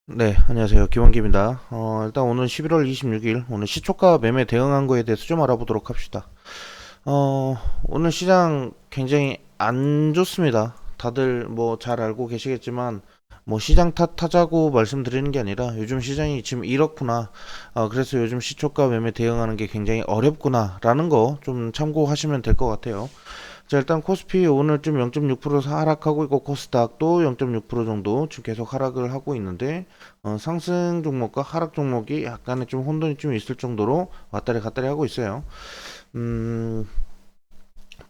네, 안녕하세요. 김원기입니다. 일단 오늘 11월 26일, 오늘 시초가 매매 대응한 거에 대해서 좀 알아보도록 합시다. 오늘 시장 굉장히 안 좋습니다. 다들 뭐 잘 알고 계시겠지만, 뭐 시장 탓하자고 말씀드리는 게 아니라 요즘 시장이 지금 이렇구나. 그래서 요즘 시초가 매매 대응하는 게 굉장히 어렵구나. 라는 거 좀 참고하시면 될 것 같아요. 자, 일단 코스피 오늘 좀 0.6% 하락하고 있고 코스닥도 0.6% 정도 지금 계속 하락을 하고 있는데 상승 종목과 하락 종목이 약간의 좀 혼돈이 좀 있을 정도로 왔다리 갔다리 하고 있어요. 음,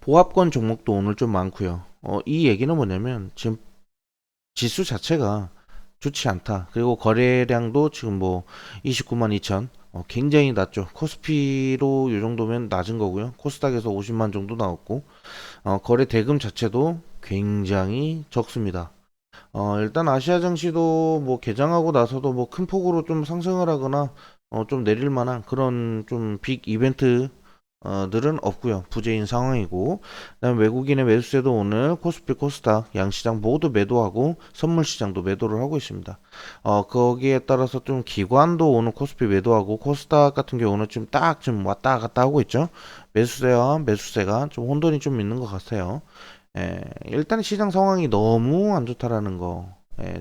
보합권 종목도 오늘 좀 많고요. 이 얘기는 뭐냐면 지금 지수 자체가 좋지 않다. 그리고 거래량도 지금 뭐 29만 2천 굉장히 낮죠. 코스피로 이 정도면 낮은 거고요. 코스닥에서 50만 정도 나왔고 거래 대금 자체도 굉장히 적습니다. 일단 아시아 증시도 뭐 개장하고 나서도 뭐 큰 폭으로 좀 상승을 하거나 좀 내릴 만한 그런 좀 빅 이벤트 들은 없고요. 부재인 상황이고, 그다음 외국인의 매수세도 오늘 코스피, 코스닥 양시장 모두 매도하고 선물 시장도 매도를 하고 있습니다. 거기에 따라서 좀 기관도 오늘 코스피 매도하고 코스닥 같은 경우는 지금 딱 좀 왔다 갔다 하고 있죠. 매수세와 매수세가 좀 혼돈이 좀 있는 것 같아요. 일단 시장 상황이 너무 안 좋다라는 거.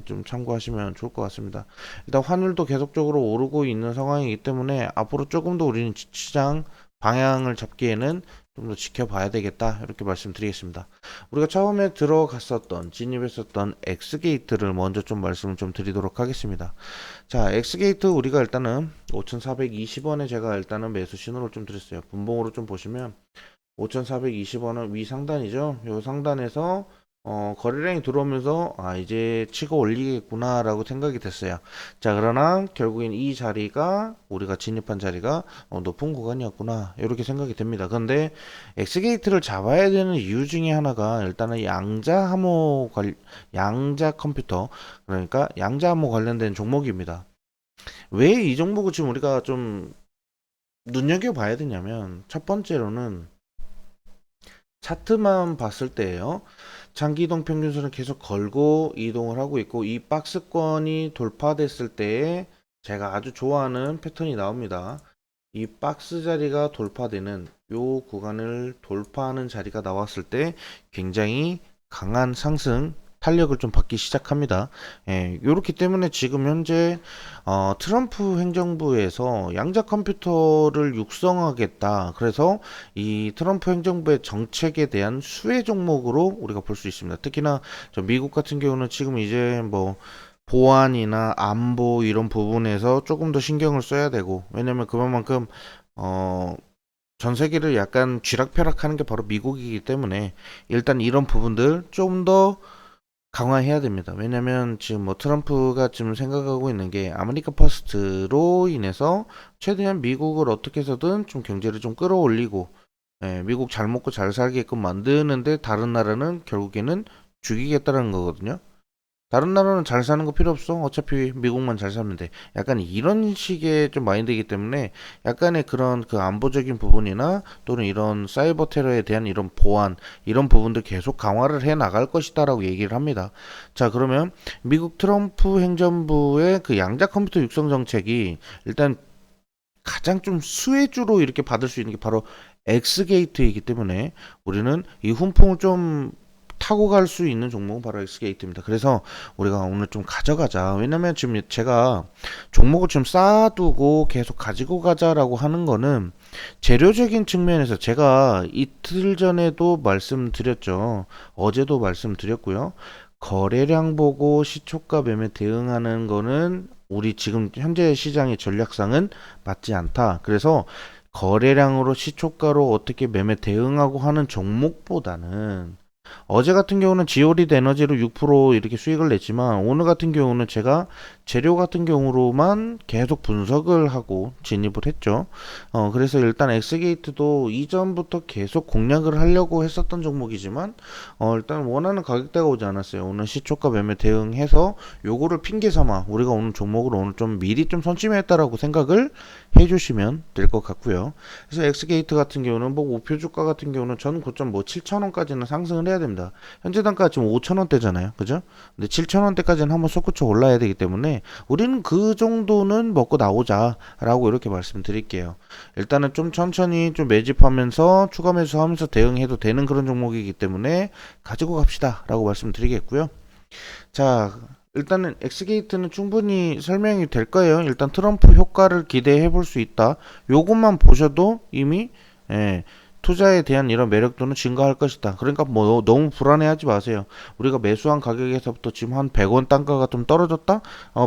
좀 참고하시면 좋을 것 같습니다. 일단 환율도 계속적으로 오르고 있는 상황이기 때문에 앞으로 조금 더 우리는 시장 방향을 잡기에는 좀 더 지켜봐야 되겠다 이렇게 말씀드리겠습니다. 우리가 처음에 들어갔었던 진입했었던 엑스게이트를 먼저 좀 말씀을 좀 드리도록 하겠습니다. 자, 엑스게이트 우리가 일단은 5,420원에 제가 일단은 매수 신호를 좀 드렸어요. 분봉으로 좀 보시면 5,420원은 위 상단이죠. 요 상단에서 거래량이 들어오면서 이제 치고 올리겠구나 라고 생각이 됐어요. 자, 그러나 결국엔 이 자리가 우리가 진입한 자리가 높은 구간이었구나 이렇게 생각이 됩니다. 그런데 엑스게이트를 잡아야 되는 이유 중에 하나가 일단은 양자 컴퓨터, 그러니까 양자 암호 관련된 종목입니다. 왜 이 종목을 지금 우리가 좀 눈여겨봐야 되냐면 첫 번째로는 차트만 봤을 때예요. 장기 이동 평균선을 계속 걸고 이동을 하고 있고 이 박스권이 돌파됐을 때에 제가 아주 좋아하는 패턴이 나옵니다. 이 박스 자리가 돌파되는 요 구간을 돌파하는 자리가 나왔을 때 굉장히 강한 상승 탄력을 좀 받기 시작합니다. 요렇기 때문에 지금 현재 트럼프 행정부에서 양자 컴퓨터를 육성하겠다. 그래서 이 트럼프 행정부의 정책에 대한 수혜 종목으로 우리가 볼 수 있습니다. 특히나 저 미국 같은 경우는 지금 이제 뭐 보안이나 안보 이런 부분에서 조금 더 신경을 써야 되고, 왜냐면 그만큼 전 세계를 약간 쥐락펴락하는 게 바로 미국이기 때문에 일단 이런 부분들 좀 더 강화해야 됩니다. 왜냐면 지금 뭐 트럼프가 지금 생각하고 있는 게 아메리카 퍼스트로 인해서 최대한 미국을 어떻게 해서든 좀 경제를 좀 끌어올리고, 미국 잘 먹고 잘 살게끔 만드는데 다른 나라는 결국에는 죽이겠다는 거거든요. 다른 나라는 잘 사는 거 필요 없어. 어차피 미국만 잘 살면 돼. 약간 이런 식의 좀 마인드이기 때문에 약간의 그런 그 안보적인 부분이나 또는 이런 사이버 테러에 대한 이런 보안, 이런 부분들 계속 강화를 해 나갈 것이다라고 얘기를 합니다. 자, 그러면 미국 트럼프 행정부의 그 양자 컴퓨터 육성 정책이 일단 가장 좀 수혜주로 이렇게 받을 수 있는 게 바로 엑스게이트이기 때문에 우리는 이 훈풍을 좀 타고 갈 수 있는 종목은 바로 엑스게이트입니다. 그래서 우리가 오늘 좀 가져가자. 왜냐면 지금 제가 종목을 좀 쌓아두고 계속 가지고 가자라고 하는 거는 재료적인 측면에서 제가 이틀 전에도 말씀드렸죠. 어제도 말씀드렸고요. 거래량 보고 시초가 매매 대응하는 거는 우리 지금 현재 시장의 전략상은 맞지 않다. 그래서 거래량으로 시초가로 어떻게 매매 대응하고 하는 종목보다는 어제 같은 경우는 지오리드 에너지로 6% 이렇게 수익을 냈지만 오늘 같은 경우는 제가 재료 같은 경우로만 계속 분석을 하고 진입을 했죠. 그래서 일단 엑스게이트도 이전부터 계속 공략을 하려고 했었던 종목이지만 일단 원하는 가격대가 오지 않았어요. 오늘 시초가 매매 대응해서 요거를 핑계 삼아 우리가 오늘 종목을 오늘 좀 미리 좀 선점했다라고 생각을 해주시면 될 것 같고요. 그래서 엑스게이트 같은 경우는 뭐 목표 주가 같은 경우는 전 고점 뭐 7,000원까지는 상승을 해야 됩니다. 현재 단가 지금 5,000원대잖아요. 그죠? 근데 7,000원대까지는 한번 솟구쳐 올라야 되기 때문에 때문에 우리는 그 정도는 먹고 나오자라고 이렇게 말씀드릴게요. 일단은 좀 천천히 좀 매집하면서 추가 매수하면서 대응해도 되는 그런 종목이기 때문에 가지고 갑시다라고 말씀드리겠고요. 자, 일단은 엑스게이트는 충분히 설명이 될 거예요. 일단 트럼프 효과를 기대해 볼 수 있다. 요것만 보셔도 이미 투자에 대한 이런 매력도는 증가할 것이다. 그러니까 뭐 너무 불안해하지 마세요. 우리가 매수한 가격에서부터 지금 한 100원 단가가 좀 떨어졌다?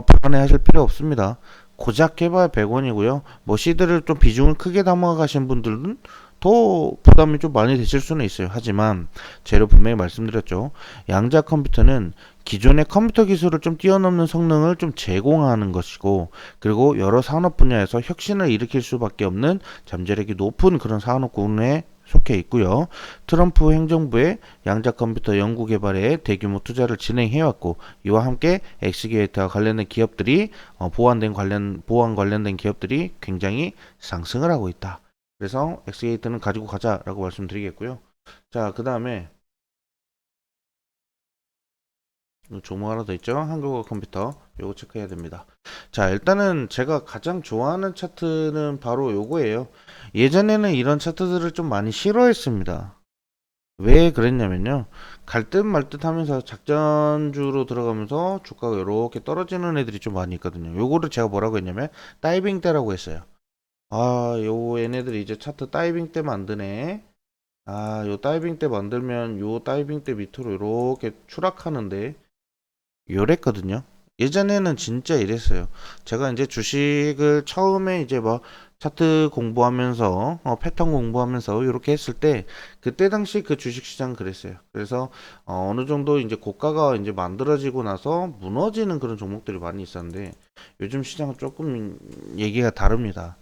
불안해하실 필요 없습니다. 고작 해봐야 100원이고요. 뭐 시드를 좀 비중을 크게 담아가신 분들은 더 부담이 좀 많이 되실 수는 있어요. 하지만 재료 분명히 말씀드렸죠. 양자 컴퓨터는 기존의 컴퓨터 기술을 좀 뛰어넘는 성능을 좀 제공하는 것이고, 그리고 여러 산업 분야에서 혁신을 일으킬 수밖에 없는 잠재력이 높은 그런 산업군에 속해 있고요. 트럼프 행정부의 양자 컴퓨터 연구 개발에 대규모 투자를 진행해왔고, 이와 함께 엑스게이트와 관련된 기업들이 보안 관련된 기업들이 굉장히 상승을 하고 있다. 그래서 엑스게이트는 가지고 가자라고 말씀드리겠고요. 자, 그 다음에 종목 하나 더 있죠. 한국어 컴퓨터. 요거 체크해야 됩니다. 자, 일단은 제가 가장 좋아하는 차트는 바로 요거예요. 예전에는 이런 차트들을 좀 많이 싫어했습니다. 왜 그랬냐면요. 갈 듯 말 듯 하면서 작전주로 들어가면서 주가가 이렇게 떨어지는 애들이 좀 많이 있거든요. 요거를 제가 뭐라고 했냐면 다이빙 때라고 했어요. 요 얘네들이 이제 차트 다이빙 때 만드네. 요 다이빙 때 만들면 요 다이빙 때 밑으로 이렇게 추락하는데 요랬거든요. 예전에는 진짜 이랬어요. 제가 이제 주식을 처음에 이제 막 차트 공부하면서 패턴 공부하면서 이렇게 했을 때 그때 당시 그 주식 시장 그랬어요. 그래서 어느 정도 이제 고가가 이제 만들어지고 나서 무너지는 그런 종목들이 많이 있었는데 요즘 시장은 조금 얘기가 다릅니다.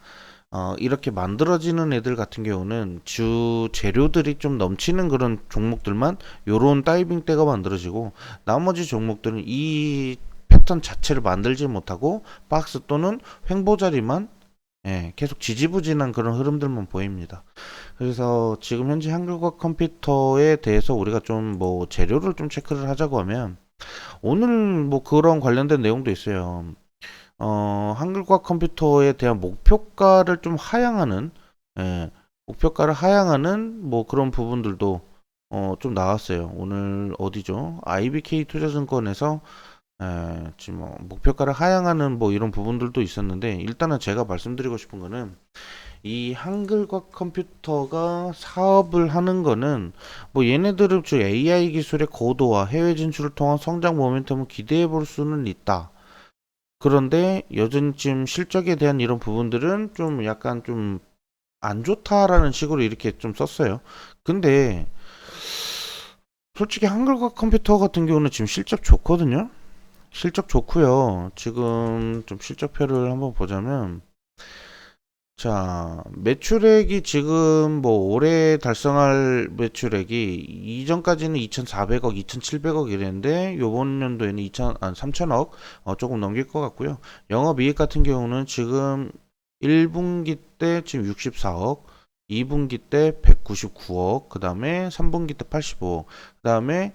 이렇게 만들어지는 애들 같은 경우는 주 재료들이 좀 넘치는 그런 종목들만 요런 다이빙 때가 만들어지고 나머지 종목들은 이 패턴 자체를 만들지 못하고 박스 또는 횡보자리만 계속 지지부진한 그런 흐름들만 보입니다. 그래서 지금 현재 한국어 컴퓨터에 대해서 우리가 좀 뭐 재료를 좀 체크를 하자고 하면 오늘 뭐 그런 관련된 내용도 있어요. 한글과 컴퓨터에 대한 목표가를 좀 하향하는, 목표가를 하향하는 뭐 그런 부분들도 좀 나왔어요. 오늘 어디죠? IBK 투자증권에서 지금 목표가를 하향하는 뭐 이런 부분들도 있었는데 일단은 제가 말씀드리고 싶은 거는 이 한글과 컴퓨터가 사업을 하는 거는 뭐 얘네들은 주 AI 기술의 고도화, 해외 진출을 통한 성장 모멘텀을 기대해 볼 수는 있다. 그런데 여전히 지금 실적에 대한 이런 부분들은 좀 약간 좀 안 좋다라는 식으로 이렇게 좀 썼어요. 근데 솔직히 한글과 컴퓨터 같은 경우는 지금 실적 좋거든요. 실적 좋고요. 지금 좀 실적표를 한번 보자면 자, 매출액이 지금 뭐 올해 달성할 매출액이 이전까지는 2,400억, 2,700억 이랬는데 요번 연도에는 3,000억 조금 넘길 것 같고요. 영업이익 같은 경우는 지금 1분기 때 지금 64억, 2분기 때 199억, 그 다음에 3분기 때 85억, 그 다음에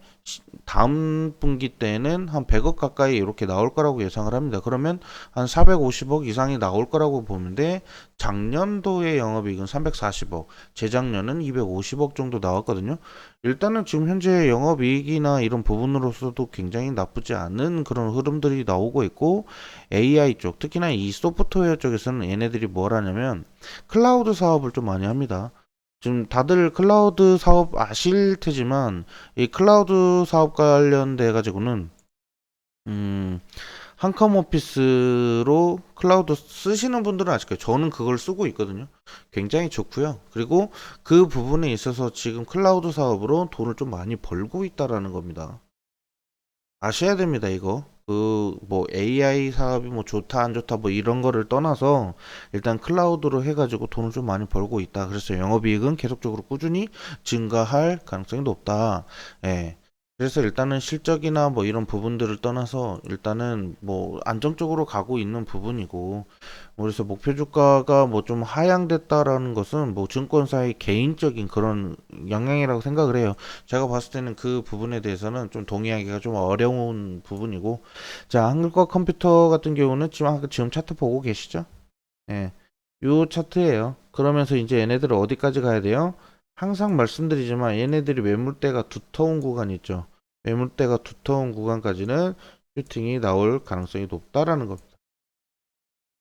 다음 분기 때는 한 100억 가까이 이렇게 나올 거라고 예상을 합니다. 그러면 한 450억 이상이 나올 거라고 보는데 작년도의 영업이익은 340억, 재작년은 250억 정도 나왔거든요. 일단은 지금 현재 영업이익이나 이런 부분으로서도 굉장히 나쁘지 않은 그런 흐름들이 나오고 있고 AI 쪽, 특히나 이 소프트웨어 쪽에서는 얘네들이 뭘 하냐면 클라우드 사업을 좀 많이 합니다. 지금 다들 클라우드 사업 아실 테지만 이 클라우드 사업 관련돼 가지고는 음, 한컴 오피스로 클라우드 쓰시는 분들은 아실 거예요. 저는 그걸 쓰고 있거든요. 굉장히 좋고요. 그리고 그 부분에 있어서 지금 클라우드 사업으로 돈을 좀 많이 벌고 있다라는 겁니다. 아셔야 됩니다, 이거. 그, 뭐, AI 사업이 뭐 좋다, 안 좋다, 뭐 이런 거를 떠나서 일단 클라우드로 해가지고 돈을 좀 많이 벌고 있다. 그래서 영업이익은 계속적으로 꾸준히 증가할 가능성이 높다. 예. 그래서 일단은 실적이나 뭐 이런 부분들을 떠나서 일단은 뭐 안정적으로 가고 있는 부분이고, 그래서 목표 주가가 뭐 좀 하향됐다라는 것은 뭐 증권사의 개인적인 그런 영향이라고 생각을 해요. 제가 봤을 때는 그 부분에 대해서는 좀 동의하기가 좀 어려운 부분이고, 자, 한글과 컴퓨터 같은 경우는 지금 차트 보고 계시죠? 예. 요 차트예요. 그러면서 이제 얘네들은 어디까지 가야 돼요? 항상 말씀드리지만 얘네들이 매물대가 두터운 구간 있죠. 매물대가 두터운 구간까지는 슈팅이 나올 가능성이 높다라는 겁니다.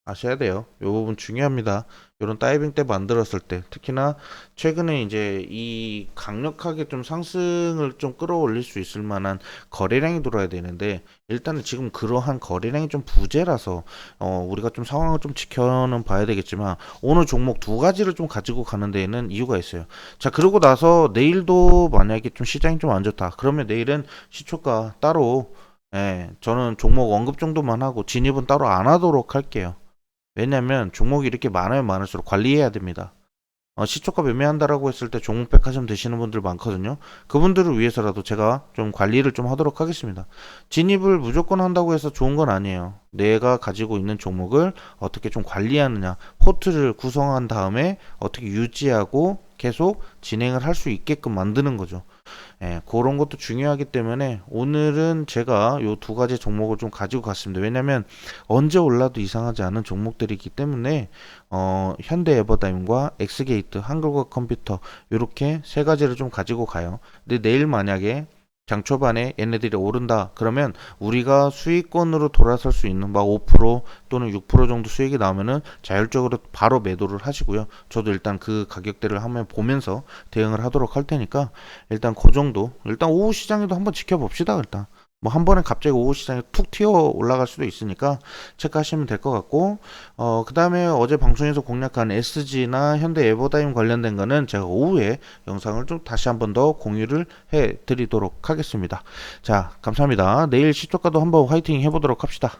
아셔야 돼요. 이 부분 중요합니다. 이런 다이빙 때 만들었을 때, 특히나 최근에 이제 이 강력하게 좀 상승을 좀 끌어올릴 수 있을 만한 거래량이 들어야 되는데, 일단은 지금 그러한 거래량이 좀 부재라서 우리가 좀 상황을 좀 지켜는 봐야 되겠지만, 오늘 종목 두 가지를 좀 가지고 가는 데에는 이유가 있어요. 자, 그러고 나서 내일도 만약에 좀 시장이 좀 안 좋다, 그러면 내일은 시초가 따로, 저는 종목 언급 정도만 하고 진입은 따로 안 하도록 할게요. 왜냐면 종목이 이렇게 많으면 많을수록 관리해야 됩니다. 시초가 매매한다라고 했을 때 종목 백화점 되시는 분들 많거든요. 그분들을 위해서라도 제가 좀 관리를 좀 하도록 하겠습니다. 진입을 무조건 한다고 해서 좋은 건 아니에요. 내가 가지고 있는 종목을 어떻게 좀 관리하느냐, 포트를 구성한 다음에 어떻게 유지하고 계속 진행을 할 수 있게끔 만드는 거죠. 그런 것도 중요하기 때문에 오늘은 제가 요 두 가지 종목을 좀 가지고 갔습니다. 왜냐면 언제 올라도 이상하지 않은 종목들이기 때문에 현대 에버다임과 엑스게이트, 한글과 컴퓨터 이렇게 세 가지를 좀 가지고 가요. 근데 내일 만약에 장 초반에 얘네들이 오른다 그러면 우리가 수익권으로 돌아설 수 있는 막 5% 또는 6% 정도 수익이 나오면은 자율적으로 바로 매도를 하시고요. 저도 일단 그 가격대를 한번 보면서 대응을 하도록 할 테니까 일단 그 정도, 일단 오후 시장에도 한번 지켜봅시다. 일단 뭐 한 번에 갑자기 오후 시장에 툭 튀어 올라갈 수도 있으니까 체크하시면 될 것 같고, 그 다음에 어제 방송에서 공략한 SG나 현대 에버다임 관련된 거는 제가 오후에 영상을 좀 다시 한번 더 공유를 해 드리도록 하겠습니다. 자, 감사합니다. 내일 시초가도 한번 화이팅 해보도록 합시다.